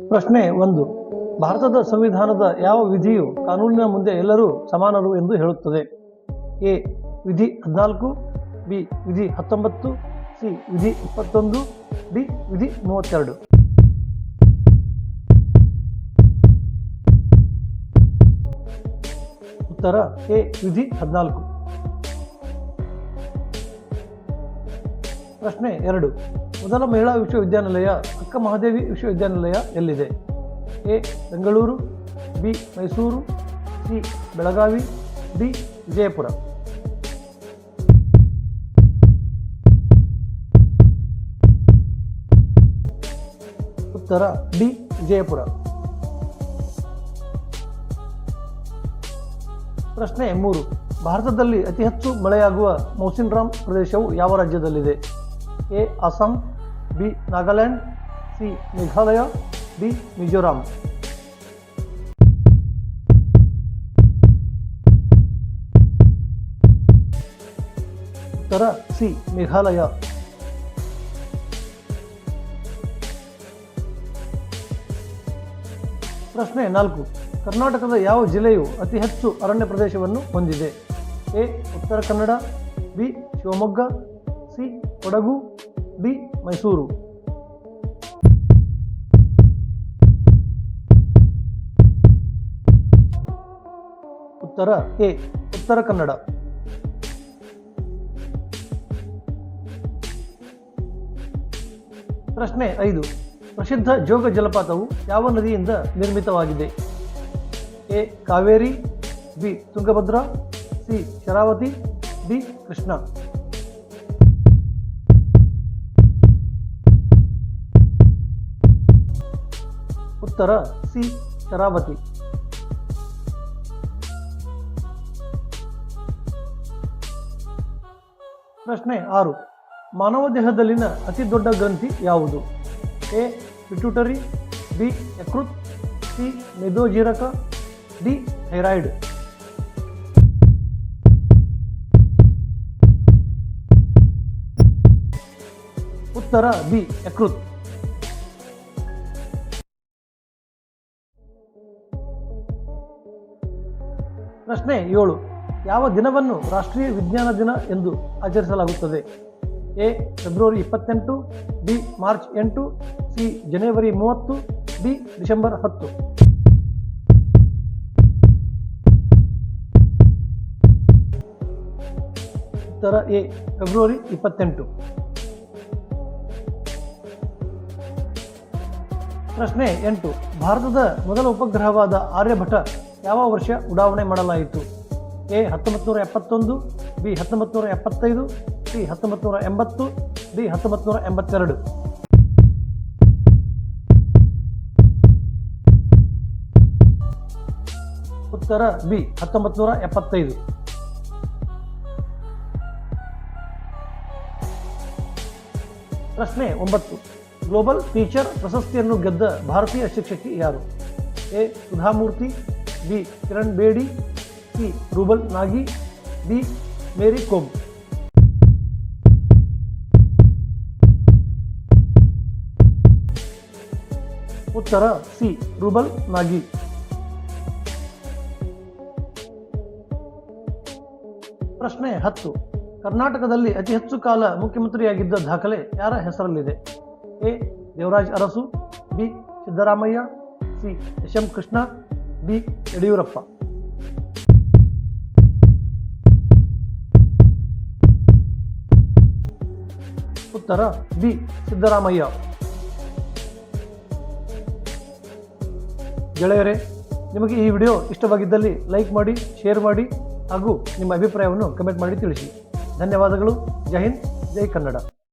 ಪ್ರಶ್ನೆ 1. ಭಾರತದ ಸಂವಿಧಾನದ ಯಾವ ವಿಧಿಯು ಕಾನೂನಿನ ಮುಂದೆ ಎಲ್ಲರೂ ಸಮಾನರು ಎಂದು ಹೇಳುತ್ತದೆ? ಎ. ವಿಧಿ 14, ಬಿ. ವಿಧಿ 19, ಸಿ. ವಿಧಿ 21, ಡಿ. ವಿಧಿ 32. ಉತ್ತರ ಎ. ವಿಧಿ 14. ಪ್ರಶ್ನೆ 2. ಮೊದಲ ಮಹಿಳಾ ವಿಶ್ವವಿದ್ಯಾನಿಲಯ ಅಕ್ಕ ಮಹಾದೇವಿ ವಿಶ್ವವಿದ್ಯಾನಿಲಯ ಎಲ್ಲಿದೆ? A. Bengaluru, B. Mysuru, C. Belagavi, D. Vijayapura. ಉತ್ತರ ಡಿ. ವಿಜಯಪುರ. ಪ್ರಶ್ನೆ 3. ಭಾರತದಲ್ಲಿ ಅತಿ ಹೆಚ್ಚು ಮಳೆಯಾಗುವ ಮೌಸಿನ್ರಾಮ್ ಪ್ರದೇಶವು ಯಾವ ರಾಜ್ಯದಲ್ಲಿದೆ? A. Assam, B. Nagaland, C. Meghalaya, D. Mizoram. ಉತ್ತರ ಸಿ. ಮೇಘಾಲಯ. ಪ್ರಶ್ನೆ 4. ಕರ್ನಾಟಕದ ಯಾವ ಜಿಲ್ಲೆಯು ಅತಿ ಹೆಚ್ಚು ಅರಣ್ಯ ಪ್ರದೇಶವನ್ನು ಹೊಂದಿದೆ? A. Uttara Kannada, B. Shivamogga, C. Kodagu, D. Mysuru. ಉತ್ತರ ಎ. ಉತ್ತರ ಕನ್ನಡ. ಪ್ರಶ್ನೆ 5. ಪ್ರಸಿದ್ಧ ಜೋಗ ಜಲಪಾತವು ಯಾವ ನದಿಯಿಂದ ನಿರ್ಮಿತವಾಗಿದೆ? A. Kaveri, B. Tungabhadra, C. Sharavati, D. Krishna. ಉತ್ತರ ಸಿ. ಶರಾವತಿ. ಪ್ರಶ್ನೆ 6. ಮಾನವ ದೇಹದಲ್ಲಿನ ಅತಿ ದೊಡ್ಡ ಗ್ರಂಥಿ ಯಾವುದು? ಎ. Pituitary, B. ಯಕೃತ್, ಸಿ. ಮೇದೋಜೀರಕ, ಡಿ. ಥೈರಾಯ್ಡ್. ಉತ್ತರ ಬಿ. ಯಕೃತ್. ಪ್ರಶ್ನೆ 7. ಯಾವ ದಿನವನ್ನು ರಾಷ್ಟ್ರೀಯ ವಿಜ್ಞಾನ ದಿನ ಎಂದು ಆಚರಿಸಲಾಗುತ್ತದೆ? A. February 28, B. March 8, C. ಜನವರಿ 30, ಡಿ. ಡಿಸೆಂಬರ್ 10. ಉತ್ತರ ಎ. ಫೆಬ್ರವರಿ 28. ಪ್ರಶ್ನೆ 8. ಭಾರತದ ಮೊದಲ ಉಪಗ್ರಹವಾದ ಆರ್ಯಭಟ ಯಾವ ವರ್ಷ ಉಡಾವಣೆ ಮಾಡಲಾಯಿತು? ಎ. 1971, ಬಿ. 1975, ಸಿ. 1980, ಡಿ. 1982. ಉತ್ತರ ಬಿ. 1975. ಪ್ರಶ್ನೆ 9. ಗ್ಲೋಬಲ್ ಟೀಚರ್ ಪ್ರಶಸ್ತಿಯನ್ನು ಗೆದ್ದ ಭಾರತೀಯ ಶಿಕ್ಷಕಿ ಯಾರು? A. Sudha Murthy, B. Kiran Bedi, C. Rouble Nagi, D. ಮೇರಿ ಕೋಮ್. ಉತ್ತರ ಸಿ. ರೂಬಲ್ ನಾಗಿ. ಪ್ರಶ್ನೆ 10. ಕರ್ನಾಟಕದಲ್ಲಿ ಅತಿ ಹೆಚ್ಚು ಕಾಲ ಮುಖ್ಯಮಂತ್ರಿಯಾಗಿದ್ದ ದಾಖಲೆ ಯಾರ ಹೆಸರಲ್ಲಿದೆ? A. Devaraj Urs, B. Siddaramaiah, C. S. M. Krishna, D. Yediyurappa. ಉತ್ತರ ಬಿ. ಸಿದ್ದರಾಮಯ್ಯ. ಗೆಳೆಯರೇ, ನಿಮಗೆ ಈ ವಿಡಿಯೋ ಇಷ್ಟವಾಗಿದ್ದಲ್ಲಿ ಲೈಕ್ ಮಾಡಿ, ಶೇರ್ ಮಾಡಿ ಹಾಗೂ ನಿಮ್ಮ ಅಭಿಪ್ರಾಯವನ್ನು ಕಮೆಂಟ್ ಮಾಡಿ ತಿಳಿಸಿ. ಧನ್ಯವಾದಗಳು. ಜೈ ಹಿಂದ್, ಜೈ ಕನ್ನಡ.